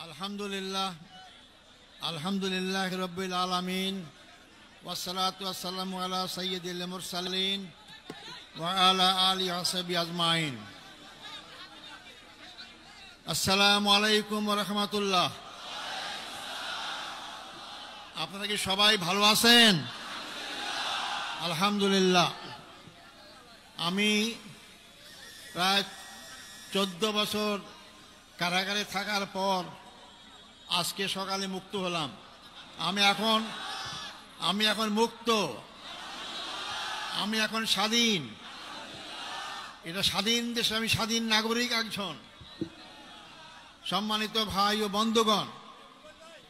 আলহামদুলিল্লাহ রাব্বিল আলামিন ওয়াসসালাতু ওয়াসসালামু আলা সাইয়্যিদিল মুরসালিন ওয়া আলা আলিহি ওয়া সাহবিহি আজমাইন। আসসালামু আলাইকুম ওয়া রাহমাতুল্লাহ। আপনারা কি সবাই ভালো আছেন? আলহামদুলিল্লাহ। আমি প্রায় 14 বছর কারাগারে থাকার পর আজকে সকালে মুক্ত হলাম। আমি এখন মুক্ত, আমি এখন স্বাধীন। এটা স্বাধীন দেশে আমি স্বাধীন নাগরিক একজন। সম্মানিত ভাই ও বন্ধুগণ,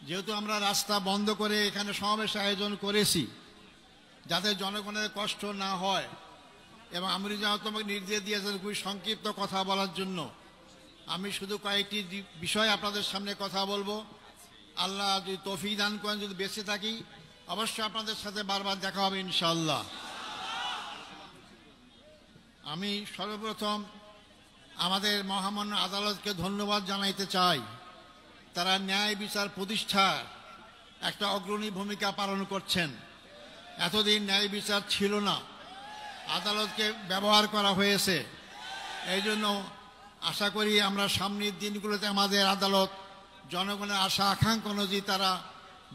যেহেতু আমরা রাস্তা বন্ধ করে এখানে সমাবেশ আয়োজন করেছি যাতে জনগণের কষ্ট না হয়, এবং আমি যেহেতু তোমাকে নির্দেশ দিয়েছেন খুবই সংক্ষিপ্ত কথা বলার জন্য, আমি শুধু কয়েকটি বিষয় আপনাদের সামনে কথা বলবো। আল্লাহ যদি তৌফিক দান করেন, যদি বেঁচে থাকি অবশ্যই আপনাদের সাথে বারবার দেখা হবে ইনশাআল্লাহ। আমি সর্বপ্রথম আমাদের মহামান্য আদালতকে ধন্যবাদ জানাইতে চাই। তারা ন্যায় বিচার প্রতিষ্ঠার একটা অগ্রণী ভূমিকা পালন করছেন। এতদিন ন্যায় বিচার ছিল না, আদালতকে ব্যবহার করা হয়েছে। এই জন্য আশা করি আমরা সামনের দিনগুলোতে আমাদের আদালত জনগণের আশা আকাঙ্ক্ষা অনুযায়ী তারা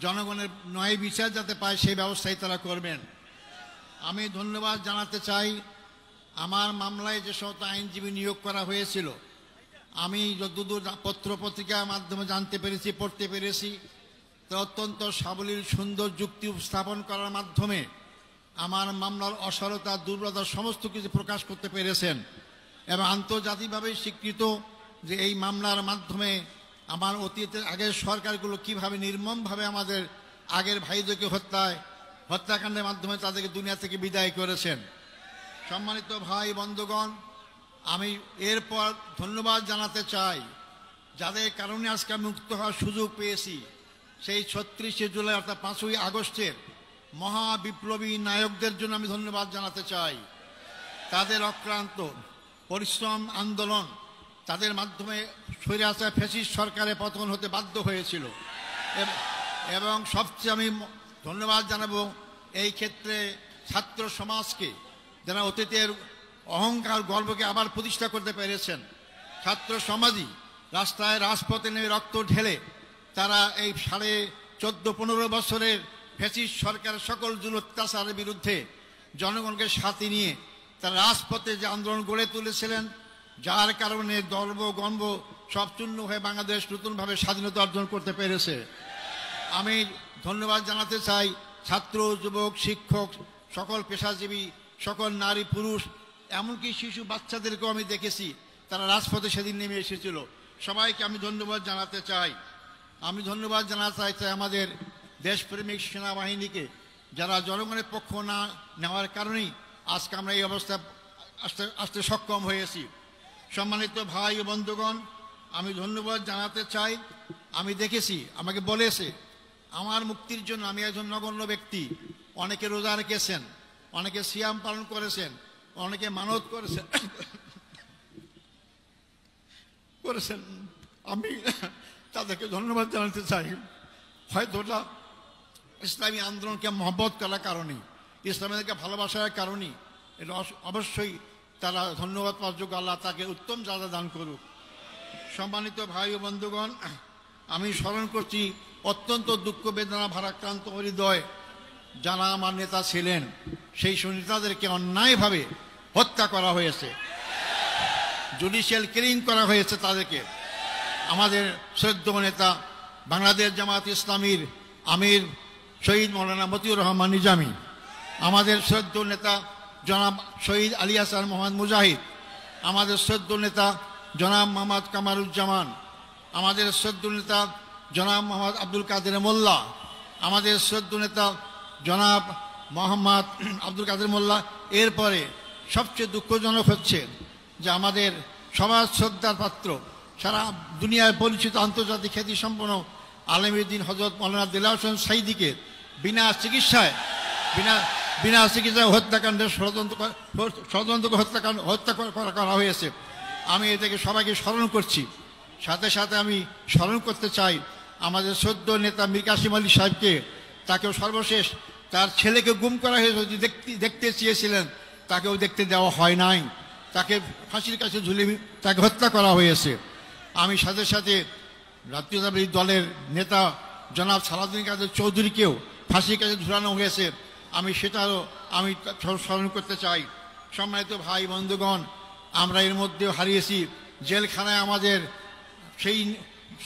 জনগণের ন্যায় বিচার যাতে পায় সেই ব্যবস্থাই তারা করবেন। আমি ধন্যবাদ জানাতে চাই আমার মামলায় যে সমস্ত আইনজীবী নিয়োগ করা হয়েছিল, আমি যতদূর পত্র পত্রিকার মাধ্যমে জানতে পেরেছি, পড়তে পেরেছি, তো অত্যন্ত সাবলীল সুন্দর যুক্তি উপস্থাপন করার মাধ্যমে আমার মামলার অসারতা দুর্বলতা সমস্ত কিছু প্রকাশ করতে পেরেছেন। এবং আন্তর্জাতিকভাবে স্বীকৃত যে এই মামলার মাধ্যমে আমার অতীতের আগের সরকারগুলো কিভাবে নির্মমভাবে আমাদের আগের ভাইদেরকে হত্যাকাণ্ডের মাধ্যমে তাদেরকে দুনিয়া থেকে বিদায় করেছেন। সম্মানিত ভাই বন্ধুগণ, আমি এরপর ধন্যবাদ জানাতে চাই যাদের কারণে আজকে মুক্ত হওয়ার সুযোগ পেয়েছি। সেই 36শে জুলাই অর্থাৎ 5ই আগস্টের মহাবিপ্লবী নায়কদের জন্য আমি ধন্যবাদ জানাতে চাই। তাদের অক্লান্ত পরিশ্রম আন্দোলন, তাদের মাধ্যমে স্বৈরাচার ফ্যাসিস্ট সরকারের পতন হতে বাধ্য হয়েছিল। এবং সবচেয়ে আমি ধন্যবাদ জানাবো এই ক্ষেত্রে ছাত্র সমাজকে, যারা অতীতের অহংকার গর্বকে আবার প্রতিষ্ঠা করতে পেরেছেন। ছাত্র সমাজই রাস্তায় রাজপথে নেমে রক্ত ঢেলে তারা এই 14.5 বছরের ফ্যাসিস্ট সরকারের সকল জুলুম অত্যাচারের বিরুদ্ধে জনগণকে সাথে নিয়ে তারা রাজপথে যে আন্দোলন গড়ে তুলেছিলেন, যার কারণে গর্ব গর্ব সব চূর্ণ হয়ে বাংলাদেশ নতুনভাবে স্বাধীনতা অর্জন করতে পেরেছে। আমি ধন্যবাদ জানাতে চাই ছাত্র, যুবক, শিক্ষক, সকল পেশাজীবী, সকল নারী পুরুষ, এমনকি শিশু বাচ্চাদেরকেও আমি দেখেছি তারা রাজপথে সেদিন নেমে এসেছিল। সবাইকে আমি ধন্যবাদ জানাতে চাই। আমি ধন্যবাদ জানাতে চাই আমাদের দেশপ্রেমিক সেনাবাহিনীকে, যারা জনগণের পক্ষ না নেওয়ার কারণেই আজকে আমরা এই অবস্থা আসতে সক্ষম হয়েছি। সম্মানিত ভাই ও বন্ধুগণ, আমি ধন্যবাদ জানাতে চাই। আমি দেখেছি, আমাকে বলেছে আমার মুক্তির জন্য আমি একজন নগণ্য ব্যক্তি। অনেকে রোজা রেখেছেন, অনেকে সিয়াম পালন করেছেন, অনেকে মানত করেছেন। আমি তাদেরকে ধন্যবাদ জানাতে চাই। হয়তো ওটা ইসলামী আন্দোলনকে মহব্বত করার কারণেই, ইসলামীদেরকে ভালোবাসার কারণেই, এটা অবশ্যই তারা ধন্যবাদ পাওয়ার যোগ্য। আল্লাহ তাকে উত্তম যাজা দান করুক। সম্মানিত ভাই ও বন্ধুগণ, আমি স্মরণ করছি অত্যন্ত দুঃখ বেদনা ভারাক্রান্ত হৃদয় যারা আমার নেতা ছিলেন, সেই নেতাদেরকে অন্যায়ভাবে হত্যা করা হয়েছে, জুডিশিয়াল কিলিং করা হয়েছে তাদেরকে। আমাদের শ্রদ্ধেয় নেতা বাংলাদেশ জামাত ইসলামীর আমির শহীদ মৌলানা মতিউর রহমান নিজামী, আমাদের শ্রদ্ধেয় নেতা জনাব শহীদ আলী হাসান মোহাম্মদ মুজাহিদ, আমাদের শ্রদ্ধেয় নেতা জনাব মোহাম্মদ কামারুজ্জামান, আমাদের শ্রদ্ধেয় নেতা জনাব মোহাম্মদ আব্দুল কাদের মোল্লা, আমাদের শ্রদ্ধেয় নেতা জনাব মোহাম্মদ আব্দুল কাদের মোল্লা। এরপরে সবচেয়ে দুঃখজনক হচ্ছে যে আমাদের সমাজ শ্রদ্ধার পাত্র, সারা দুনিয়ায় পরিচিত আন্তর্জাতিক খ্যাতিসম্পন্ন আলেমউদ্দিন হযরত মৌলানা দেলাওয়ার হোসেন সাঈদীকে বিনা চিকিৎসায় হত্যাকাণ্ডের ষড়যন্ত্র হত্যা করা হয়েছে। আমি এটাকে সবাইকে স্মরণ করছি। সাথে সাথে আমি স্মরণ করতে চাই আমাদের সদ্য নেতা মীর কাসেম আলী সাহেবকে। তাকেও সর্বশেষ তার ছেলেকে গুম করা হয়েছে, দেখতে চেয়েছিলেন, তাকেও দেখতে দেওয়া হয় নাই, তাকে ফাঁসির কাছে ঝুলিয়ে তাকে হত্যা করা হয়েছে। আমি সাথে সাথে জাতীয়তাবাদী দলের নেতা জনাব সালাউদ্দিন কাদের চৌধুরীকেও ফাঁসির কাছে ঝুলানো হয়েছে, আমি সেটাও আমি স্মরণ করতে চাই। সম্মানিত ভাই বন্ধুগণ, আমরা এর মধ্যেও হারিয়েছি জেলখানায় আমাদের সেই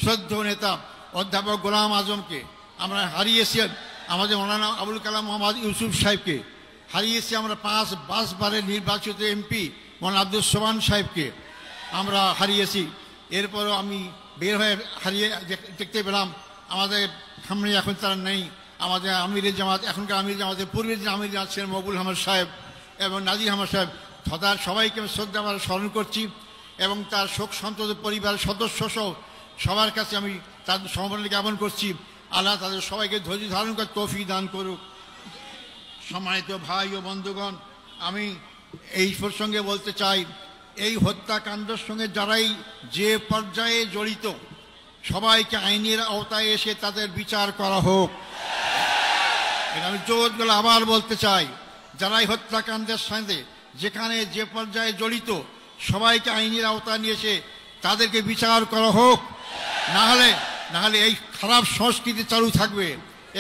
শ্রদ্ধেয় নেতা অধ্যাপক গোলাম আজমকে, আমরা হারিয়েছি আমাদের মৌলানা আবুল কালাম মোহাম্মদ ইউসুফ সাহেবকে, হারিয়েছি আমরা 5 বারের নির্বাচিত এমপি মৌলানা আব্দুল সোবহান সাহেবকে আমরা হারিয়েছি। এরপরও আমি বের হয়ে দেখতে পেলাম আমাদের সামনে এখন তারা নেই। আমাদের আমিরের জামাত, এখনকার আমির জামাতের পূর্বের যে আমির জামাত ছিলেন মকবুল আহমদ সাহেব এবং নাজির আহমদ সাহেব, তার সবাইকে শ্রদ্ধা আমরা স্মরণ করছি এবং তার শোক সন্তপ্ত পরিবারের সদস্য সহ সবার কাছে আমি তার সমবেদনা জ্ঞাপন করছি। আল্লাহ তাদের সবাইকে ধৈর্য ধারণ করে তৌফিক দান করুক। সম্মানিত ভাই ও বন্ধুগণ, আমি এই প্রসঙ্গে বলতে চাই, এই হত্যাকাণ্ডের সঙ্গে যারাই যে পর্যায়ে জড়িত সবাইকে আইনের আওতায় এসে তাদের বিচার করা হোক। এটা আমি জোর গলা আবার বলতে চাই, যারাই হত্যাকাণ্ডের সঙ্গে যেখানে যে পর্যায়ে জড়িত সবাইকে আইনের আওতায় নিয়ে এসে তাদেরকে বিচার করা হোক। না হলে এই খারাপ সংস্কৃতি চালু থাকবে,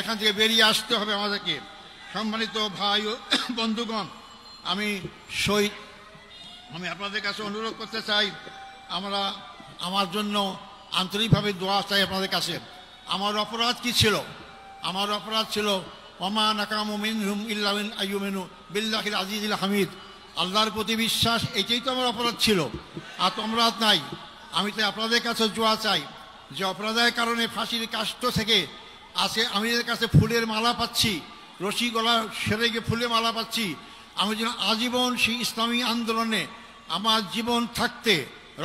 এখান থেকে বেরিয়ে আসতে হবে আমাদেরকে। সম্মানিত ভাই ও বন্ধুগণ, আমি আপনাদের কাছে অনুরোধ করতে চাই, আমার জন্য আন্তরিকভাবে দোয়া চাই আপনাদের কাছে। আমার অপরাধ কি ছিল? আমার অপরাধ ছিল ওমা নাকামু মিনহুম ইল্লা আন আইয়ুমিনু বিল্লাহিল আজিজিল হামিদ, আল্লাহর প্রতি বিশ্বাস, এটাই তো আমার অপরাধ ছিল, আর তো অপরাধ নাই। আমি তো আপনাদের কাছে দোয়া চাই যে অপরাধের কারণে ফাঁসির কাষ্ট থেকে আছে আমিদের কাছে ফুলের মালা পাচ্ছি, রশি গলা সেরে গিয়ে ফুলের মালা পাচ্ছি, আমি যেন আজীবন সেই ইসলামী আন্দোলনে আমার জীবন থাকতে,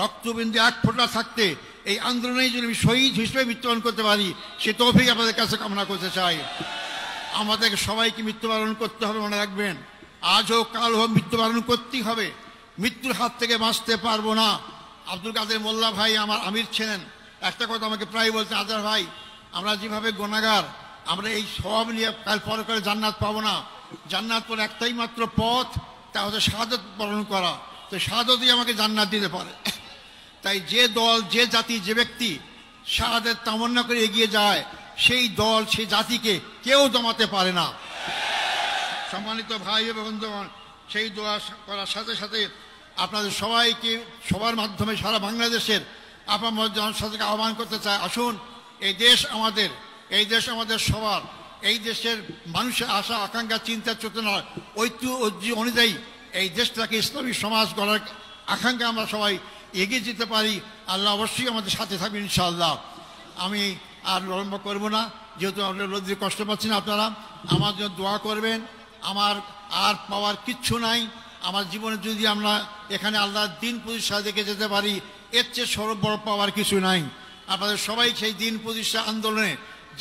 রক্তবিন্দু এক ফোঁটা থাকতে এই আন্দোলনেই যদি আমি শহীদ হিসেবে মৃত্যুবরণ করতে পারি, সে তৌফিক আপনাদের কাছে কামনা করতে চাই। আমাদেরকে সবাইকে মৃত্যুবরণ করতে হবে, মনে রাখবেন, আজ হোক কাল হোক মৃত্যুবরণ করতেই হবে, মৃত্যুর হাত থেকে বাঁচতে পারবো না। আব্দুল কাদের মোল্লা ভাই আমার আমির ছিলেন, একটা কথা আমাকে প্রায় বলতেন, আজার ভাই আমরা যেভাবে গুনাহগার, আমরা এই সব নিয়ে কাল পরে করে জান্নাত পাবো না, জান্নাত পরে একটাই মাত্র পথ, তা হচ্ছে শাহাদাত বরণ করা, তো শাহাদাতই আমাকে জান্নাত দিতে পারে। তাই যে দল, যে জাতি, যে ব্যক্তি শাহাদাত তামান্না করে এগিয়ে যায়, সেই দল, সেই জাতিকে কেউ দমাতে পারে না। সম্মানিত ভাই এবং বন্ধুগণ, সেই দোয়া করার সাথে সাথে আপনাদের সবাইকে সবার মাধ্যমে সারা বাংলাদেশের আপামর জনসাধারণকে আহ্বান করতে চাই, আসুন এই দেশ আমাদের, এই দেশ আমাদের সবার, এই দেশের মানুষের আশা আকাঙ্ক্ষা চিন্তা চেতনা ঐক্য অনুযায়ী এই দেশটাকে ইসলামী সমাজ গড়ার আকাঙ্ক্ষা আমরা সবাই এগিয়ে যেতে পারি। আল্লাহ অবশ্যই আমাদের সাথে থাকবেন ইনশাআল্লাহ। আমি আর বিলম্ব করবো না, যেহেতু আপনার রোদ্রে কষ্ট পাচ্ছেন, আপনারা আমার জন্য দোয়া করবেন। আমার আর পাওয়ার কিচ্ছু নাই, আমার জীবনে যদি আমরা এখানে আল্লাহর দিন প্রতিষ্ঠা দেখে যেতে পারি, এর চেয়ে সর্ব বড় পাওয়ার কিছু নাই। আপনাদের সবাই সেই দিন প্রতিষ্ঠা আন্দোলনে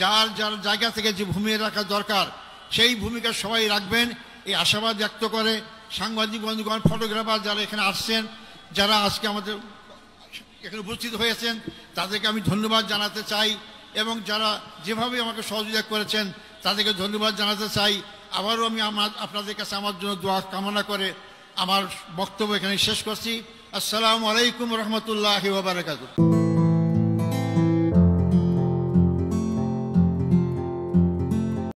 যার যার জায়গা থেকে যে ভূমিকা রাখা দরকার সেই ভূমিকা সবাই রাখবেন, এই আশাবাদ ব্যক্ত করে সাংবাদিক বন্ধুগণ, ফটোগ্রাফার যারা এখানে আসছেন, যারা আজকে আমাদের এখানে উপস্থিত হয়েছেন, তাদেরকে আমি ধন্যবাদ জানাতে চাই এবং যারা যেভাবে আমাকে সহযোগিতা করেছেন তাদেরকে ধন্যবাদ জানাতে চাই। আবারও আমি আপনাদের কাছে আমার জন্য দোয়া কামনা করে আমার বক্তব্য এখানে শেষ করছি। আসসালামু আলাইকুম রহমতুল্লাহি ওয়া বারাকাতুহু।